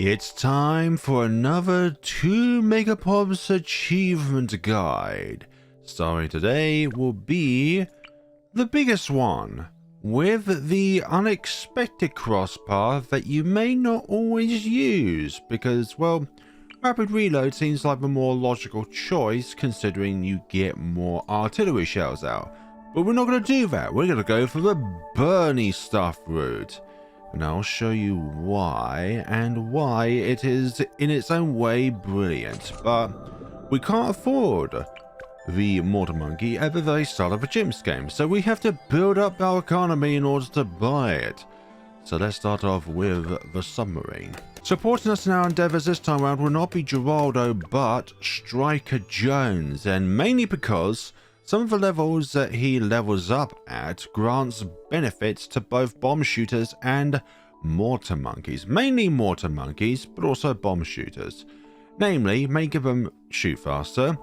It's time for another 2 Megapops achievement guide. Starring today will be the biggest one, with the unexpected crosspath that you may not always use because, well, rapid reload seems like the more logical choice considering you get more artillery shells out. But we're not going to do that, we're going to go for the Burny Stuff route. And I'll show you why, and why it is in its own way brilliant. But we can't afford the Mortar Monkey at the very start of a CHIMPS game, so we have to build up our economy in order to buy it. So let's start off with the submarine. Supporting us in our endeavours this time around will not be Geraldo, but Striker Jones, and mainly because some of the levels that he levels up at grants benefits to both bomb shooters and mortar monkeys. Mainly mortar monkeys, but also bomb shooters. Namely, making them shoot faster,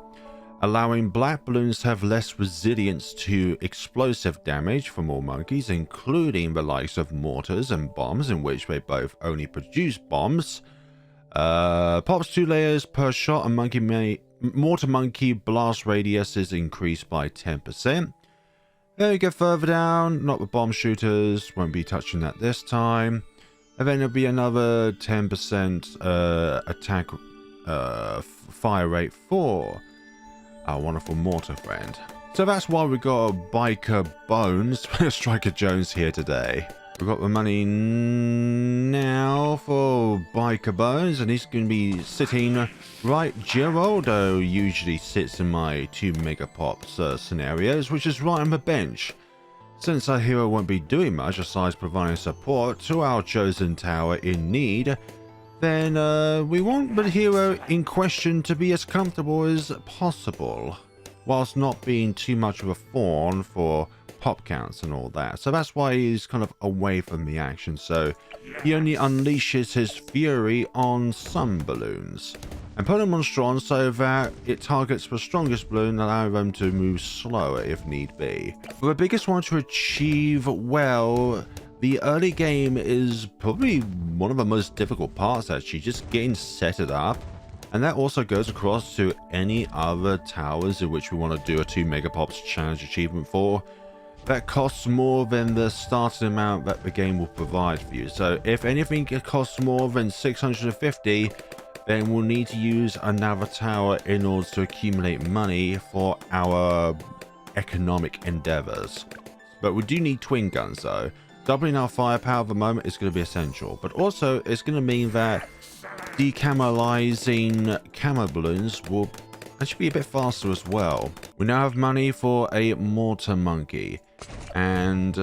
allowing black balloons to have less resilience to explosive damage from all monkeys, including the likes of mortars and bombs, in which they both only produce bombs. Pops 2 layers per shot, and Mortar Monkey blast radius is increased by 10%. Then we get further down, not with bomb shooters, won't be touching that this time. And then there'll be another 10% attack fire rate for our wonderful mortar friend. So that's why we got Biker Bones, Striker Jones here today. We've got the money now for Biker Bones, and he's going to be sitting right. Geraldo usually sits in my 2 Megapops scenarios, which is right on the bench. Since our hero won't be doing much besides providing support to our chosen tower in need, then we want the hero in question to be as comfortable as possible, whilst not being too much of a thorn for pop counts and all that. So that's why he's kind of away from the action, so he only unleashes his fury on some balloons and put them on strong so that it targets the strongest balloon, allowing them to move slower if need be. For the biggest one to achieve well, the early game is probably one of the most difficult parts, actually, just getting set it up. And that also goes across to any other towers in which we want to do a 2 Megapops challenge achievement for. That costs more than the starting amount that the game will provide for you. So if anything costs more than 650, then we'll need to use another tower in order to accumulate money for our economic endeavors. But we do need twin guns though. Doubling our firepower at the moment is going to be essential, but also it's going to mean that decamalizing camo balloons will actually be a bit faster as well. We now have money for a Mortar Monkey, and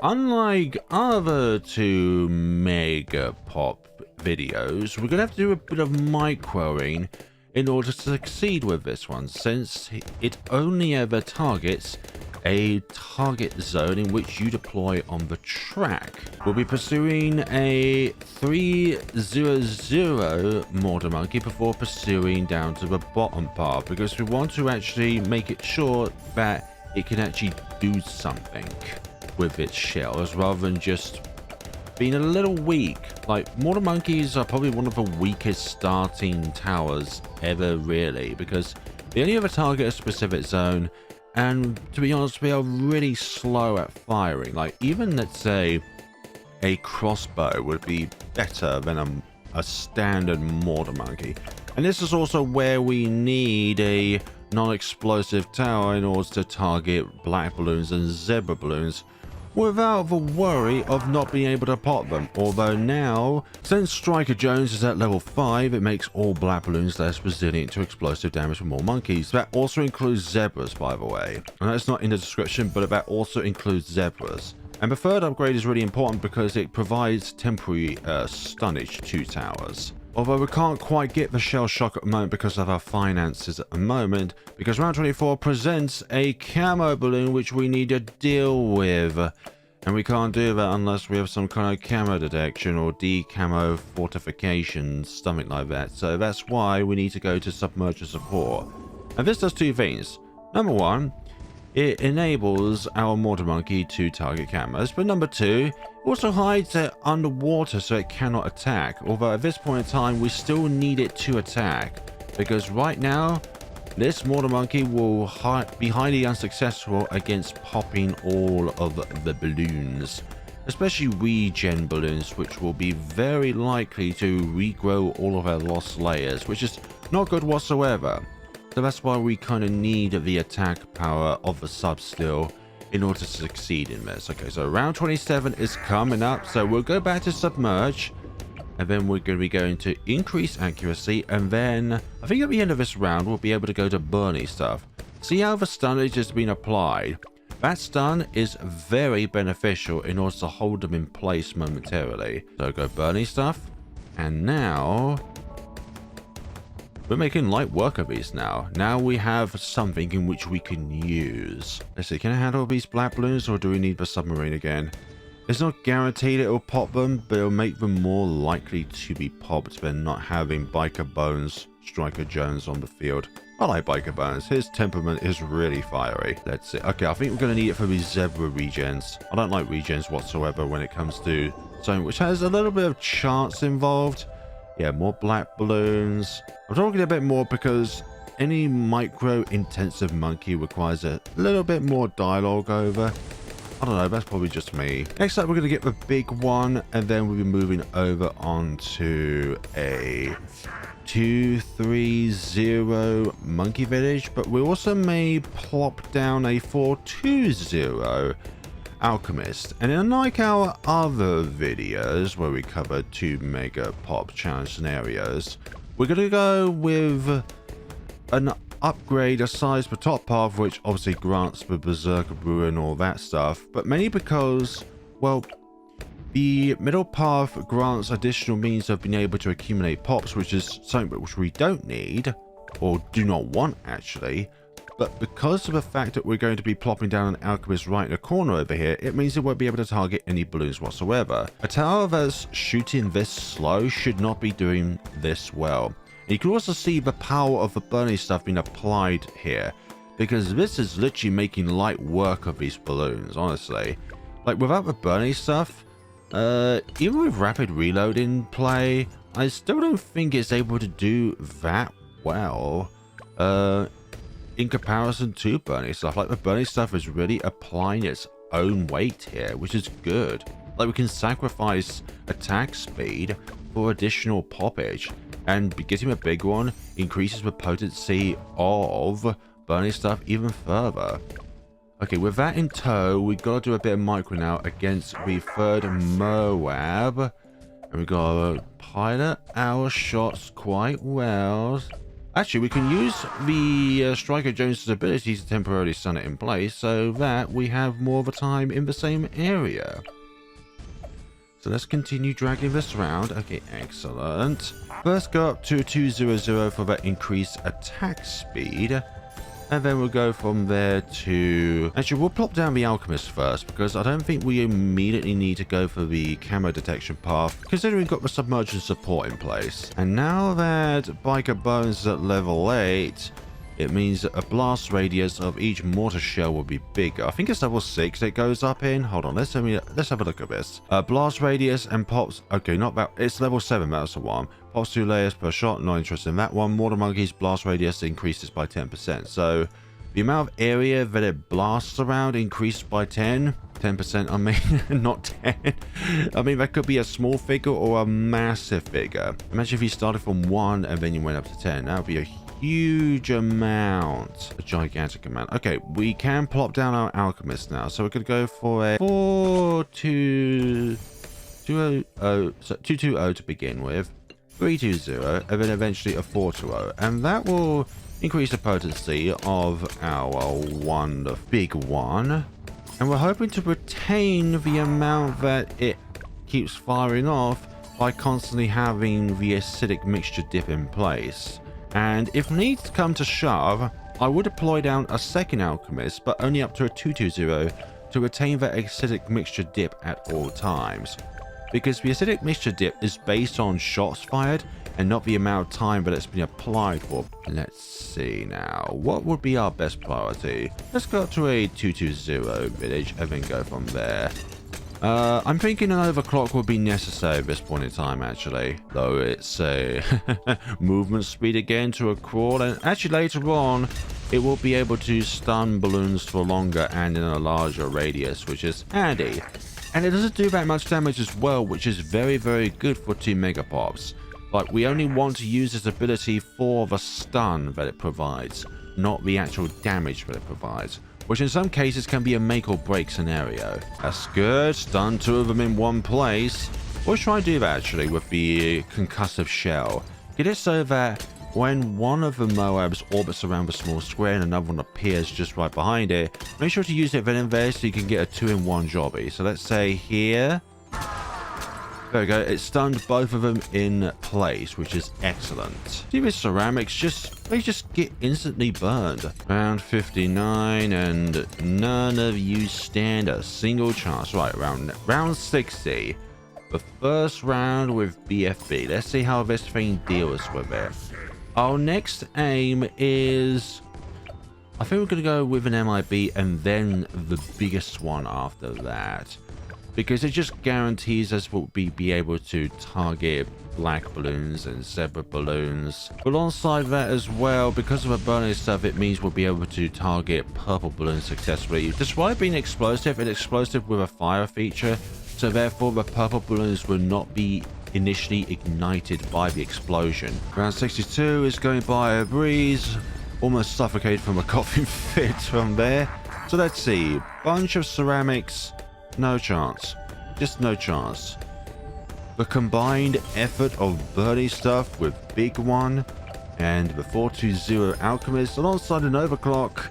unlike other 2 Megapop videos, we're going to have to do a bit of microing in order to succeed with this one, since it only ever targets a target zone in which you deploy on the track. We'll be pursuing a 300 Mortar Monkey before pursuing down to the bottom part, because we want to actually make it sure that it can actually do something with its shells rather than just being a little weak. Like, Mortar Monkeys are probably one of the weakest starting towers ever, really, because they only ever target a specific zone. And to be honest, we are really slow at firing. Like, even, let's say, a crossbow would be better than a standard Mortar Monkey. And this is also where we need a non-explosive tower in order to target black balloons and zebra balloons without the worry of not being able to pop them. Although now, since Striker Jones is at level 5, it makes all black balloons less resilient to explosive damage from more monkeys. That also includes zebras, by the way. And that's not in the description, but that also includes zebras. And the third upgrade is really important because it provides temporary stunnage to towers. Although we can't quite get the shell shock at the moment because of our finances at the moment, because round 24 presents a camo balloon which we need to deal with. And we can't do that unless we have some kind of camo detection or decamo fortifications, something like that. So that's why we need to go to submerger support. And this does 2 things. Number 1, it enables our Mortar Monkey to target cameras, but number 2, it also hides it underwater so it cannot attack, although at this point in time we still need it to attack, because right now this Mortar Monkey will be highly unsuccessful against popping all of the balloons, especially regen balloons, which will be very likely to regrow all of our lost layers, which is not good whatsoever. So that's why we kind of need the attack power of the sub still in order to succeed in this. Okay, so round 27 is coming up, so we'll go back to submerge, and then we're going to be going to increase accuracy, and then I think at the end of this round we'll be able to go to burning stuff. See how the stun has just been applied? That stun is very beneficial in order to hold them in place momentarily. So go burning stuff, and now we're making light work of these now. Now we have something in which we can use. Let's see, can I handle these black balloons, or do we need the submarine again? It's not guaranteed it'll pop them, but it'll make them more likely to be popped than not having Biker Bones, Striker Jones on the field. I like Biker Bones. His temperament is really fiery. Let's see. Okay, I think we're going to need it for these zebra regens. I don't like regens whatsoever when it comes to something which has a little bit of chance involved. Yeah, more black balloons. I'm talking a bit more because any micro-intensive monkey requires a little bit more dialogue over. I don't know, that's probably just me. Next up, we're going to get the big one, and then we'll be moving over onto a 230 monkey village, but we also may plop down a 420 alchemist. And unlike our other videos where we covered 2 Megapop challenge scenarios, we're going to go with an upgrade aside the top path, which obviously grants the Berserker Brew and all that stuff, but mainly because, well, the middle path grants additional means of being able to accumulate pops, which is something which we don't need, or do not want actually, but because of the fact that we're going to be plopping down an alchemist right in the corner over here, it means it won't be able to target any balloons whatsoever. A tower that's shooting this slow should not be doing this well. And you can also see the power of the burning stuff being applied here, because this is literally making light work of these balloons, honestly. Like, without the burning stuff, even with rapid reload in play, I still don't think it's able to do that well in comparison to burning stuff. Like, the burning stuff is really applying its own weight here, which is good. Like, we can sacrifice attack speed for additional poppage, and getting a big one increases the potency of burning stuff even further. Okay, with that in tow, we've got to do a bit of micro now against the third Moab. And we've got to pilot our shots quite well. Actually, we can use the Striker Jones' ability to temporarily stun it in place, so that we have more of a time in the same area. So let's continue dragging this around. Okay, excellent. First go up to 200 for that increased attack speed. And then we'll go from there to... Actually, we'll plop down the alchemist first, because I don't think we immediately need to go for the camo detection path, considering we've got the submergence support in place. And now that Biker Bones is at level 8, it means that a blast radius of each mortar shell will be bigger. I think it's level 6 it goes up in. Hold on, let's have a look at this. Blast radius and pops... Okay, not that... It's level 7, that's the one. Pops 2 layers per shot, not interested in that one. Mortar Monkey's blast radius increases by 10%. So, the amount of area that it blasts around increased by 10%, I mean, not 10. I mean, that could be a small figure or a massive figure. Imagine if you started from 1 and then you went up to 10. That would be a huge amount. A gigantic amount. Okay, we can plop down our alchemist now. So we're going to go for a 220 to begin with. 320, and then eventually a 420. And that will increase the potency of our big one. And we're hoping to retain the amount that it keeps firing off by constantly having the acidic mixture dip in place. And if needs come to shove, I would deploy down a second alchemist, but only up to a 220 to retain that acidic mixture dip at all times. Because the acidic mixture dip is based on shots fired and not the amount of time that it's been applied for. Let's see now. What would be our best priority? Let's go up to a 220 village and then go from there. I'm thinking an overclock would be necessary at this point in time, actually. Though it's a movement speed again to a crawl, and actually later on, it will be able to stun balloons for longer and in a larger radius, which is handy. And it doesn't do that much damage as well, which is very, very good for 2 Megapops. Like, we only want to use this ability for the stun that it provides, not the actual damage that it provides, which in some cases can be a make or break scenario. That's good. Stun 2 of them in one place. We'll try and do that actually with the concussive shell. Get it so that when one of the Moabs orbits around the small square and another one appears just right behind it, make sure to use it then and there so you can get a 2-in-1 jobby. So let's say here. There we go. It stunned both of them in place, which is excellent. See these ceramics, they just get instantly burned. Round 59, and none of you stand a single chance. Right, round 60. The first round with BFB. Let's see how this thing deals with it. Our next aim is, I think we're going to go with an MIB and then the biggest one after that. Because it just guarantees us we'll be able to target black balloons and zebra balloons. But alongside that as well, because of the burning stuff, it means we'll be able to target purple balloons successfully. Despite being explosive, it's explosive with a fire feature, so therefore the purple balloons will not be initially ignited by the explosion. Round 62 is going by a breeze. Almost suffocated from a coughing fit from there. So let's see. Bunch of ceramics. No chance. Just no chance. The combined effort of birdie stuff with Big One and the 420 Alchemist alongside an overclock,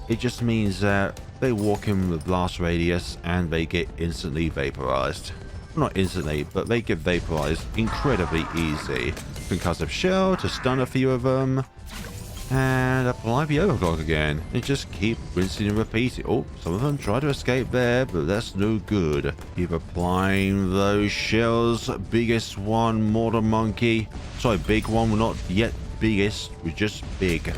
it just means that they walk in the blast radius and they get instantly vaporized. Not instantly, but they get vaporized incredibly easy. Concussive shell to stun a few of them. And apply the overclock again. And just keep rinsing and repeating. Oh, some of them try to escape there, but that's no good. Keep applying those shells. Biggest one, Mortar Monkey. Sorry, Big One. We're not yet biggest. We're just big.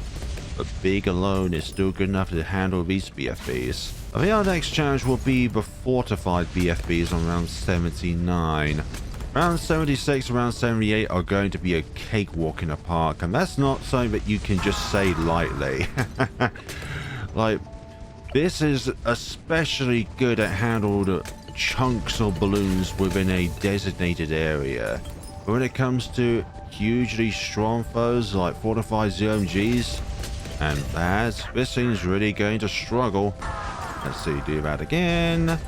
But big alone is still good enough to handle these BFBs. I think our next challenge will be the fortified BFBs on round 79. Round 76 and round 78 are going to be a cakewalk in a park, and that's not something that you can just say lightly. Like, this is especially good at handled chunks of balloons within a designated area. But when it comes to hugely strong foes like fortified ZMGs and that, this thing's really going to struggle. Let's see, do that again.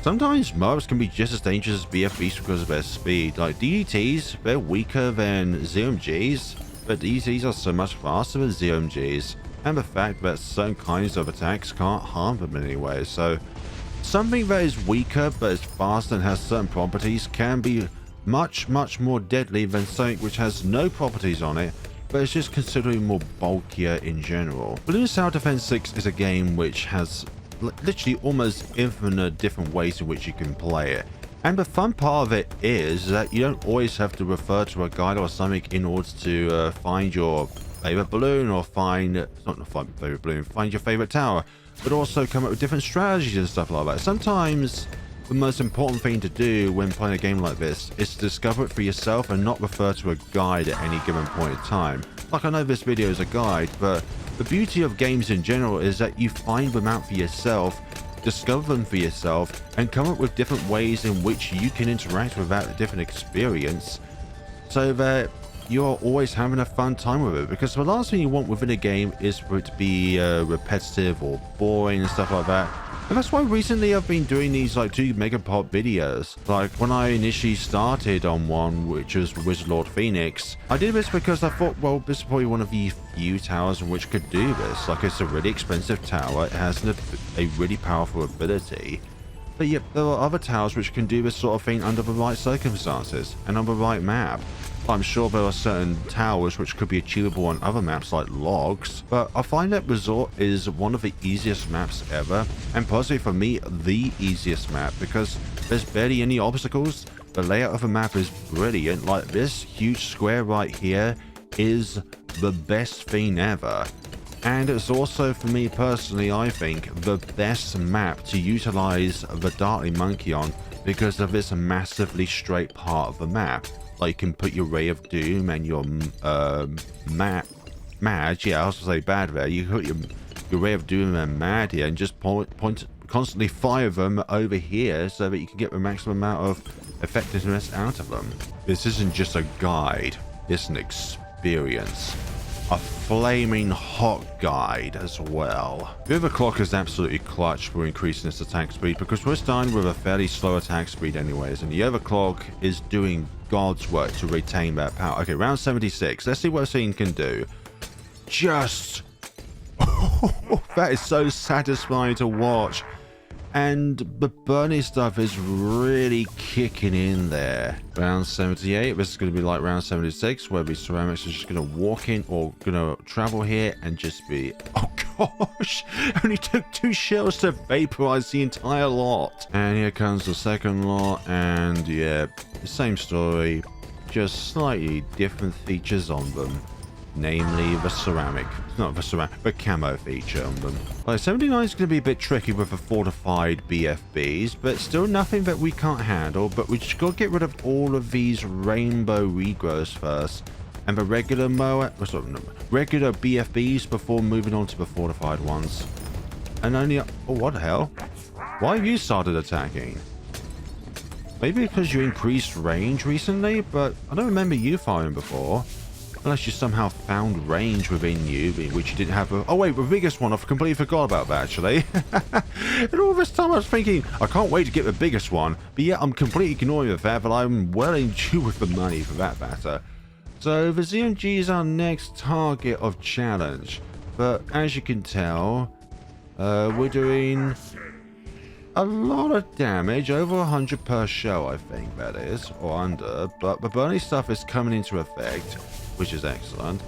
Sometimes mobs can be just as dangerous as BFBs because of their speed. Like DDTs, they're weaker than ZMGs, but DDTs are so much faster than ZMGs, and the fact that certain kinds of attacks can't harm them in any way. So something that is weaker but is faster and has certain properties can be much more deadly than something which has no properties on it, but it's just considerably more bulkier in general. Balloon Tower Defense 6 is a game which has literally almost infinite different ways in which you can play it. And the fun part of it is that you don't always have to refer to a guide or something in order to find your favorite balloon or find your favorite tower, but also come up with different strategies and stuff like that. Sometimes the most important thing to do when playing a game like this is to discover it for yourself and not refer to a guide at any given point in time. Like, I know this video is a guide, but the beauty of games in general is that you find them out for yourself, discover them for yourself, and come up with different ways in which you can interact with that different experience, so that you're always having a fun time with it. Because the last thing you want within a game is for it to be repetitive or boring and stuff like that. And that's why recently I've been doing these like 2 Megapop videos. Like when I initially started on one, which was Wizard Lord Phoenix, I did this because I thought, well, this is probably one of the few towers in which could do this. Like, it's a really expensive tower, it has a really powerful ability, but yet there are other towers which can do this sort of thing under the right circumstances and on the right map. I'm sure there are certain towers which could be achievable on other maps like Logs, but I find that Resort is one of the easiest maps ever, and personally for me, the easiest map, because there's barely any obstacles, the layout of the map is brilliant. Like, this huge square right here is the best thing ever. And it's also, for me personally, I think, the best map to utilize the Darkly Monkey on because of this massively straight part of the map. Like, you can put your Ray of Doom and your Mad, yeah, I was going to say bad there. You put your Ray of Doom and Mad here and just constantly fire them over here so that you can get the maximum amount of effectiveness out of them. This isn't just a guide, it's an experience. A flaming hot guide as well. The overclock is absolutely clutch for increasing its attack speed because we're starting with a fairly slow attack speed anyways, and the overclock is doing God's work to retain that power. Okay, round 76. Let's see what Scene can do. Just... that is so satisfying to watch. And the burning stuff is really kicking in there. Round 78, this is going to be like round 76, where the ceramics are just going to walk in or going to travel here and just be... oh gosh! Only took 2 shells to vaporize the entire lot. And here comes the second lot, and yeah, same story, just slightly different features on them. Namely the ceramic, not the ceramic, the camo feature on them. Like 79 is going to be a bit tricky with the fortified BFBs, but still nothing that we can't handle. But we just got to get rid of all of these rainbow regrowths first, and the regular regular BFBs before moving on to the fortified ones. And only, oh what the hell? Why have you started attacking? Maybe because you increased range recently, but I don't remember you firing before. Unless you somehow found range within you, which you didn't have. Oh wait, the biggest one, I completely forgot about that actually. And all this time I was thinking, I can't wait to get the biggest one. But yeah, I'm completely ignoring the fact that I'm well in due with the money for that matter. So the ZMG is our next target of challenge. But as you can tell, we're doing a lot of damage, over 100 per shell I think that is, or under. But the burning stuff is coming into effect, which is excellent,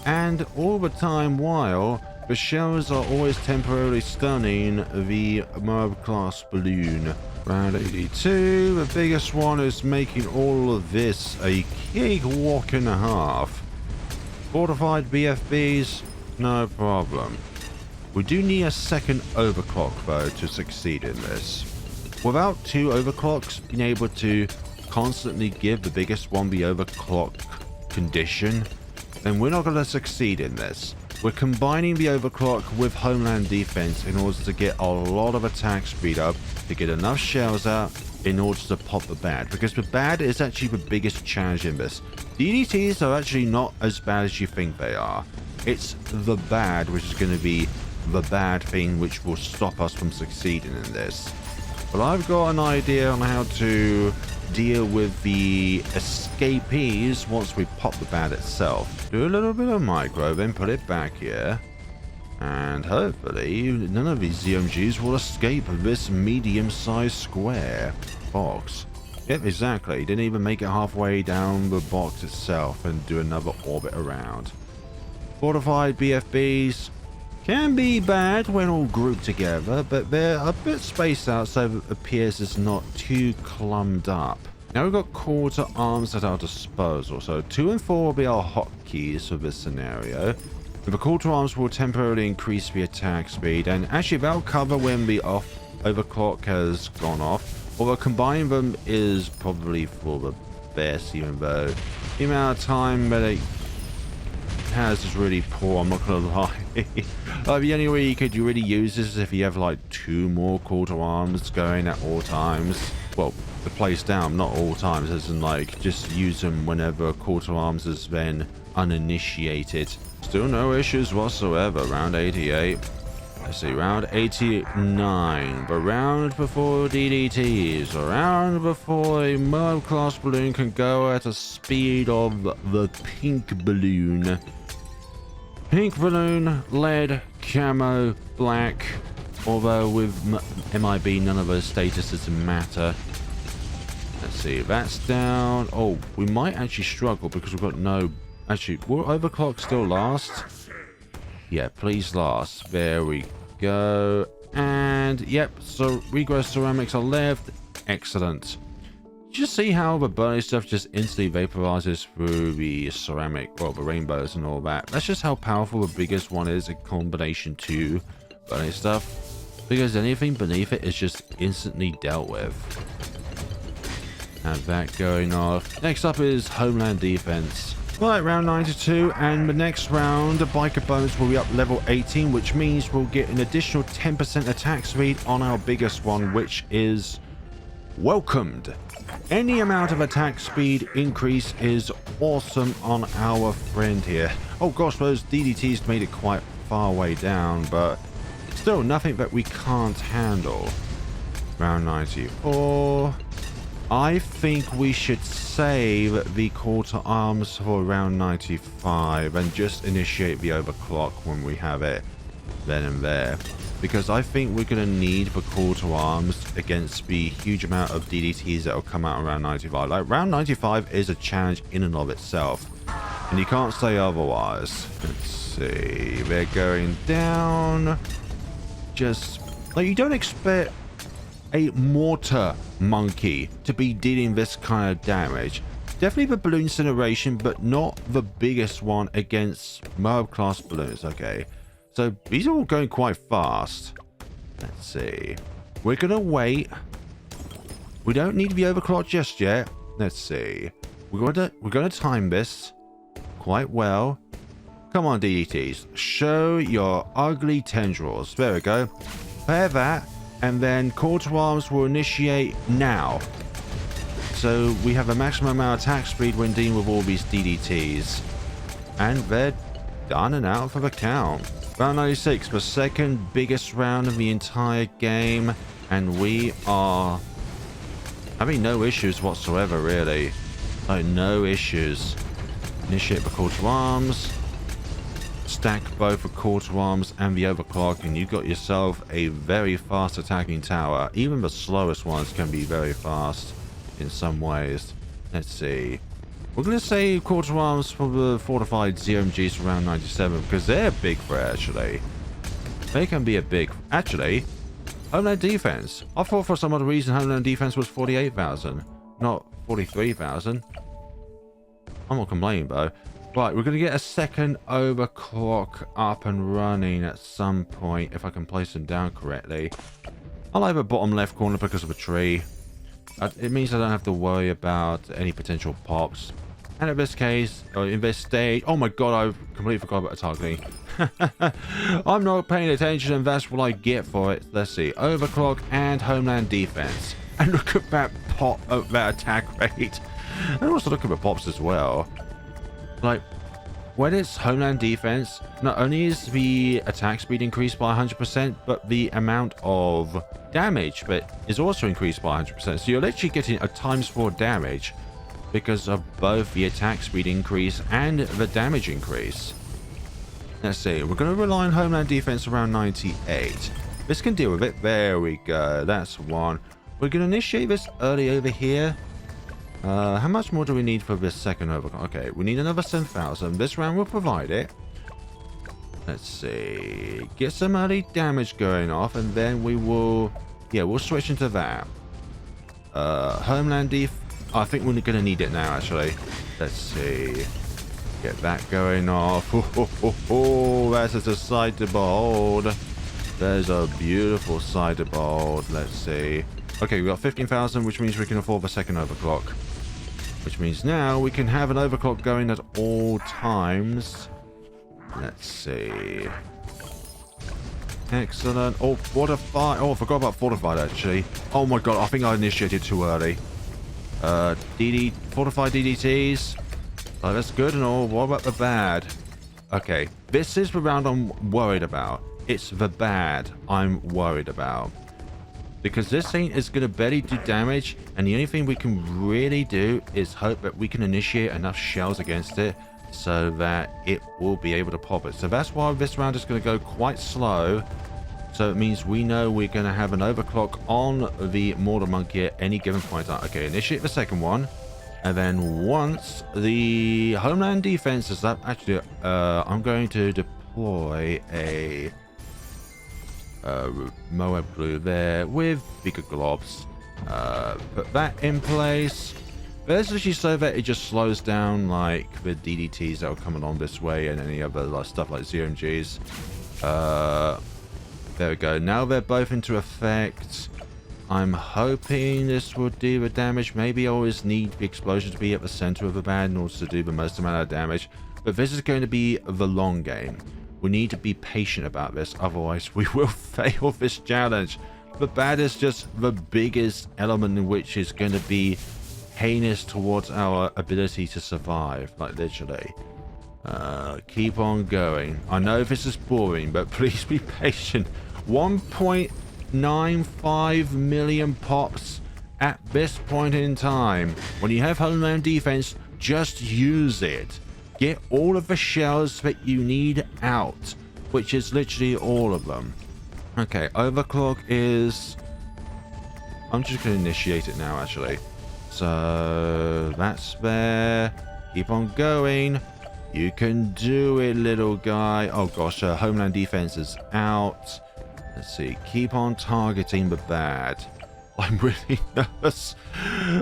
and all the time while the shells are always temporarily stunning the mob class balloon. Round 82, the biggest one is making all of this a cakewalk and a half. Fortified BFBs, no problem. We do need a second overclock though to succeed in this. Without 2 overclocks being able to constantly give the biggest one the overclock condition, then we're not going to succeed in this. We're combining the overclock with homeland defense in order to get a lot of attack speed up, to get enough shells out in order to pop the bad, because the bad is actually the biggest challenge in this. DDTs are actually not as bad as you think they are. It's the bad which is going to be the bad thing which will stop us from succeeding in this. But I've got an idea on how to deal with the escapees once we pop the bad itself. Do a little bit of micro, then put it back here. And hopefully none of these ZMGs will escape this medium-sized square box. Yep, exactly. Didn't even make it halfway down the box itself and do another orbit around. Fortified BFBs can be bad when all grouped together, but they're a bit spaced out so it appears it's not too clumped up. Now we've got quarter arms at our disposal, so 2 and 4 will be our hotkeys for this scenario. The quarter arms will temporarily increase the attack speed, and actually that'll cover when the overclock has gone off. Although combining them is probably for the best, even though the amount of time that it has is really poor, I'm not gonna lie. The only way you could really use this is if you have like 2 more quarter arms going at all times. Well, the place down, not all times, as in like just use them whenever quarter arms has been uninitiated. Still no issues whatsoever. Round 88. Let's see, round 89. The round before DDTs. The round before a mob class balloon can go at a speed of the pink balloon. Pink balloon, lead, camo, black. Although with MIB none of those statuses matter. Let's see, that's down. Oh, we might actually struggle because we've got no... Actually, will overclock still last? Yeah, please last. There we go. And, yep, so regrowth ceramics are left. Excellent. You just see how the burning stuff just instantly vaporizes through the ceramic, well, the rainbows and all that. That's just how powerful the biggest one is in combination to burning stuff. Because anything beneath it is just instantly dealt with. Have that going off. Next up is Homeland Defense. Right, round 92, and the next round, the biker bonus will be up level 18, which means we'll get an additional 10% attack speed on our biggest one, which is welcomed. Any amount of attack speed increase is awesome on our friend here. Oh gosh, those DDTs made it quite far way down, but still nothing that we can't handle. Round 94. I think we should save the quarter arms for round 95 and just initiate the overclock when we have it then and there. Because I think we're going to need the quarter arms against the huge amount of DDTs that will come out around 95. Like, round 95 is a challenge in and of itself. And you can't say otherwise. Let's see. They're going down. Just, like, you don't expect a Mortar Monkey to be dealing this kind of damage. Definitely the balloon incineration, but not the biggest one against Moab class balloons. Okay, so these are all going quite fast. Let's see. We're gonna wait. We don't need the overclock just yet. Let's see. We're gonna time this quite well. Come on, DDTs. Show your ugly tendrils. There we go. Pair that. And then quarter arms will initiate now. So we have a maximum amount of attack speed when dealing with all these DDTs. And they're done and out for the count. Round 96, the second biggest round of the entire game. And we are having no issues whatsoever, really. Like, no issues. Initiate the quarter arms. Stack both the quarter arms and the overclock, and you got yourself a very fast attacking tower. Even the slowest ones can be very fast in some ways. Let's see. We're going to say quarter arms for the fortified ZMGs around 97 because they're a big threat, actually. They can be a big... Actually, Homeland Defense. I thought for some other reason Homeland Defense was 48,000, not 43,000. I'm not complaining, though. Right, we're going to get a second overclock up and running at some point, if I can place them down correctly. I'll have a bottom left corner because of a tree. It means I don't have to worry about any potential pops. And in this case, in this stage... Oh my god, I completely forgot about the targeting. I'm not paying attention and that's what I get for it. Let's see. Overclock and Homeland Defense. And look at that pop, that attack rate. And also look at the pops as well. Like, when it's Homeland Defense, not only is the attack speed increased by 100%, but the amount of damage but is also increased by 100%. So you're literally getting a ×4 damage because of both the attack speed increase and the damage increase. Let's see, we're going to rely on Homeland Defense around 98. This can deal with it. There we go. That's one. We're going to initiate this early over here. How much more do we need for this second overclock? Okay, we need another 7,000. This round will provide it. Let's see. Get some early damage going off, and then we will... Yeah, we'll switch into that. Homeland Def... I think we're going to need it now, actually. Let's see. Get that going off. That's a sight to behold. There's a beautiful sight to behold. Let's see. Okay, we've got 15,000, which means we can afford the second overclock. Which means now we can have an overclock going at all times. Let's see. Excellent. Oh, fortified. Oh, I forgot about fortified, actually. Oh my god, I think I initiated too early. Fortified DDTs. Oh, that's good and all. What about the bad? Okay, this is the round I'm worried about. It's the bad I'm worried about. Because this thing is going to barely do damage, and the only thing we can really do is hope that we can initiate enough shells against it so that it will be able to pop it. So that's why this round is going to go quite slow. So it means we know we're going to have an overclock on the Mortar Monkey at any given point. Okay, initiate the second one. And then once the Homeland Defense is up, actually, I'm going to deploy a... Moab glue there with bigger globs. Put that in place. Basically so that it just slows down like the DDTs that are coming on this way and any other like, stuff like ZMGs. There we go. Now they're both into effect. I'm hoping this will do the damage. Maybe I always need the explosion to be at the center of the band in order to do the most amount of damage. But this is going to be the long game. We need to be patient about this, otherwise we will fail this challenge. The bad is just the biggest element in which is going to be heinous towards our ability to survive, like literally. Keep on going. I know this is boring, but please be patient. 1.95 million pops at this point in time. When you have homeland defense, just use it. Get all of the shells that you need out, which is literally all of them. Okay, overclock is... I'm just going to initiate it now, actually. So, that's there. Keep on going. You can do it, little guy. Oh gosh, homeland defense is out. Let's see. Keep on targeting the bad. I'm really nervous.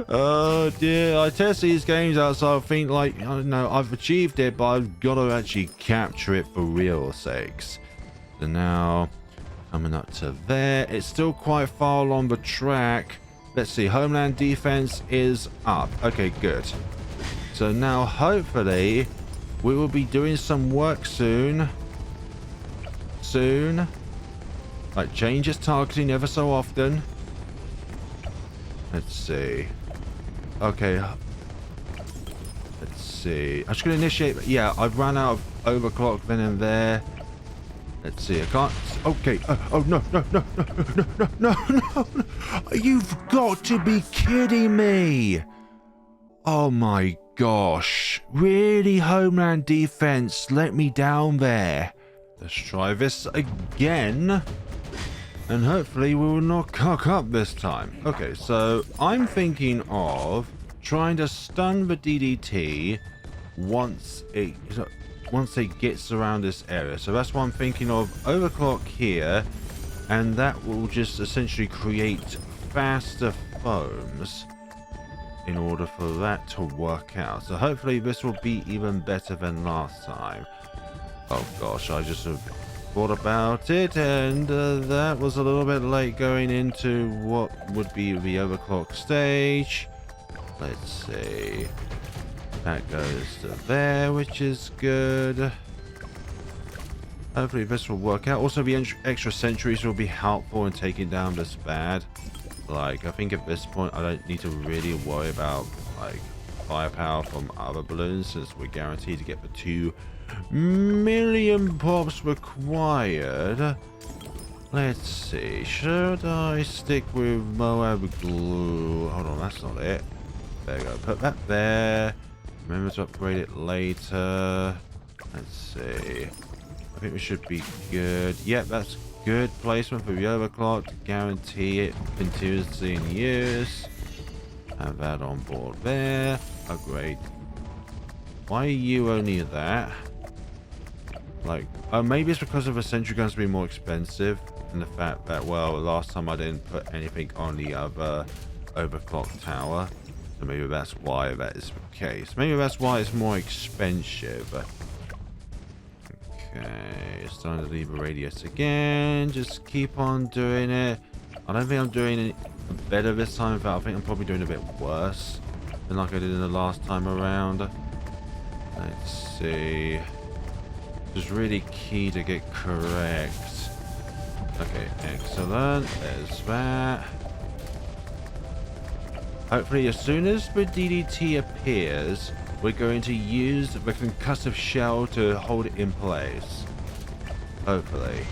Oh dear. I test these games out, so I think like, I don't know, I've achieved it, but I've got to actually capture it for real sakes. So now, coming up to there. It's still quite far along the track. Let's see. Homeland defense is up. Okay, good. So now, hopefully, we will be doing some work soon. Like, change its targeting ever so often. Let's see. Okay. Let's see. I'm just going to initiate. Yeah, I've run out of overclock then and there. Let's see. I can't. Okay. Oh, no. No. You've got to be kidding me. Oh, my gosh. Really, Homeland Defense let me down there. Let's try this again. And hopefully we will not cock up this time. Okay, so I'm thinking of trying to stun the DDT once it gets around this area. So that's what I'm thinking of. Overclock here, and that will just essentially create faster foams in order for that to work out. So hopefully this will be even better than last time. Oh gosh, I just have thought about it, and that was a little bit late going into what would be the overclock stage. Let's see. That goes to there, which is good. Hopefully this will work out. Also, the extra sentries will be helpful in taking down this bad. Like, I think at this point I don't need to really worry about like firepower from other balloons, since we're guaranteed to get the 2 million pops required. Let's see. Should I stick with Moab glue? Hold on, that's not it. There we go. Put that there. Remember to upgrade it later. Let's see. I think we should be good. Yep, that's good placement for the overclock to guarantee it continuously in use. Have that on board there. Upgrade. Why are you only that? Like, maybe it's because of the sentry guns being more expensive, and the fact that, well, last time I didn't put anything on the other overclock tower, so maybe that's why that is the case. Maybe that's why it's more expensive. Okay, starting to leave the radius again. Just keep on doing it. I don't think I'm doing it better this time. In fact, I think I'm probably doing a bit worse than like I did in the last time around. Let's see. It's really key to get correct. Okay, excellent. There's that. Hopefully, as soon as the DDT appears, we're going to use the concussive shell to hold it in place. Hopefully.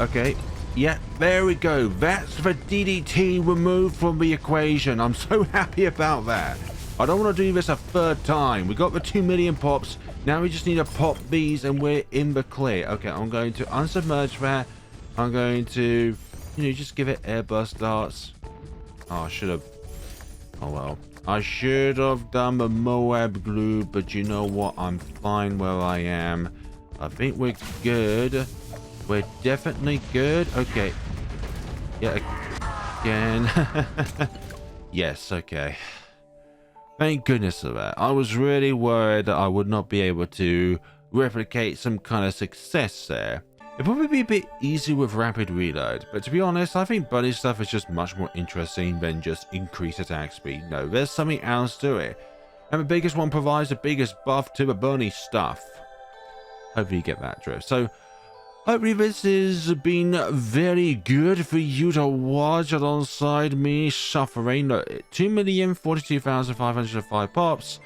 Okay. Yeah, there we go. That's the DDT removed from the equation. I'm so happy about that. I don't want to do this a third time. We got the 2 million pops. Now we just need to pop these and we're in the clear. Okay, I'm going to unsubmerge that. I'm going to, just give it airburst darts. Oh, I should have. Oh, well. I should have done the Moab glue, but you know what? I'm fine where I am. I think we're good. We're definitely good. Okay. Yeah. again. Yes, okay. Thank goodness for that. I was really worried that I would not be able to replicate some kind of success there. It'd probably be a bit easier with rapid reload, but to be honest, I think bunny stuff is just much more interesting than just increased attack speed. No, there's something else to it. And the biggest one provides the biggest buff to the bunny stuff. Hopefully you get that drift. So, hopefully this has been very good for you to watch alongside me suffering. 2,042,505 pops.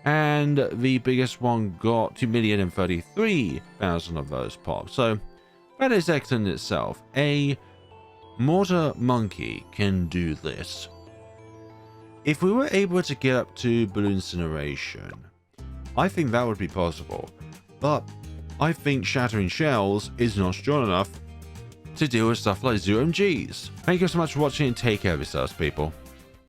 And the biggest one got 2,033,000 of those pops. So, that is excellent in itself. A Mortar Monkey can do this. If we were able to get up to balloon incineration, I think that would be possible. But I think shattering shells is not strong enough to deal with stuff like 0 MGs. Thank you so much for watching and take care of yourselves, people.